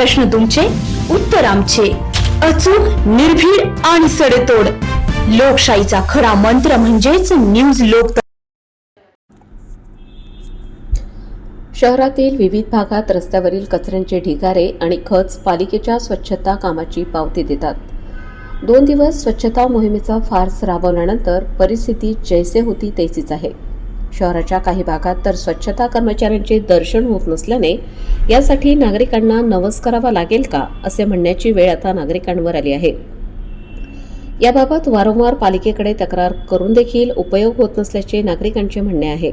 प्रश्न तुमचे, उत्तर आमचे. अचूक, निर्भीड आणि सडेतोड. लोकशाहीचा खरा मंत्र म्हणजेच न्यूज लोक. शहरातील विविध भागात रस्त्यावरील कचऱ्यांचे ढिगारे आणि खच पालिकेच्या स्वच्छता कामाची पावती देतात. 2 दिवस स्वच्छता मोहिमेचा फार्स राबवल्यानंतर परिस्थिती जैसे होती तैसीच आहे. शहराच्या काही भागात तर स्वच्छता कर्मचाऱ्यांचे दर्शन होत नसल्याने यासाठी नागरिकांना नवस करावा लागेल का असे म्हणण्याची वेळ आता नागरिकांवर आली आहे. याबाबत वारंवार पालिकेकडे तक्रार करून देखील उपयोग होत नसल्याचे नागरिकांचे म्हणणे आहे.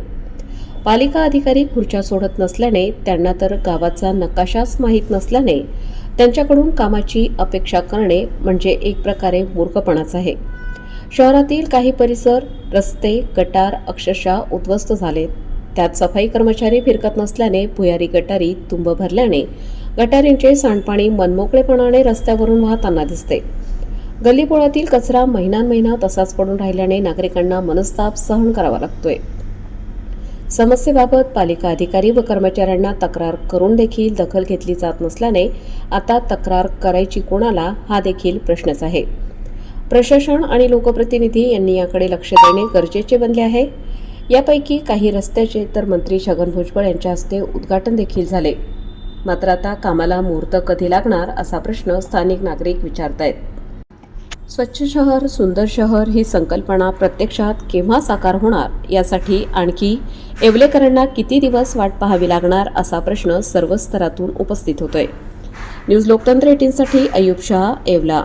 पालिका अधिकारी खुर्च्या सोडत नसल्याने, त्यांना तर गावाचा नकाशाच माहीत नसल्याने त्यांच्याकडून कामाची अपेक्षा करणे म्हणजे एक प्रकारे मूर्खपणाच आहे. शहरातील काही परिसर, रस्ते, गटार अक्षरशः उद्ध्वस्त झालेत. त्यात सफाई कर्मचारी फिरकत नसल्याने भुयारी गटारी तुंब भरल्याने गटारींचे सांडपाणी मनमोकळेपणाने रस्त्यावरून वाहताना दिसते. गल्लीबोळातील कचरा महिना तसाच पडून राहिल्याने नागरिकांना मनस्ताप सहन करावा लागतोय. समस्येबाबत पालिका अधिकारी व कर्मचाऱ्यांना तक्रार करून देखील दखल घेतली जात नसल्याने आता तक्रार करायची कोणाला हा देखील प्रश्नच आहे. प्रशासन आणि लोकप्रतिनिधी यांनी याकडे लक्ष देणे गरजेचे बनले आहे. यापैकी काही रस्त्याचे तर मंत्री छगन भुजबळ यांच्या हस्ते उद्घाटन देखील झाले. मात्र आता कामाला मुहूर्त कधी लागणार असा प्रश्न स्थानिक नागरिक विचारतायत. स्वच्छ शहर, सुंदर शहर ही संकल्पना प्रत्यक्षात केव्हा साकार होणार यासाठी आणखी येवलेकरांना किती दिवस वाट पाहावी लागणार असा प्रश्न सर्व स्तरातून उपस्थित होतोय. न्यूज लोकतंत्र 18 साठी अय्यूब शहा, येवला.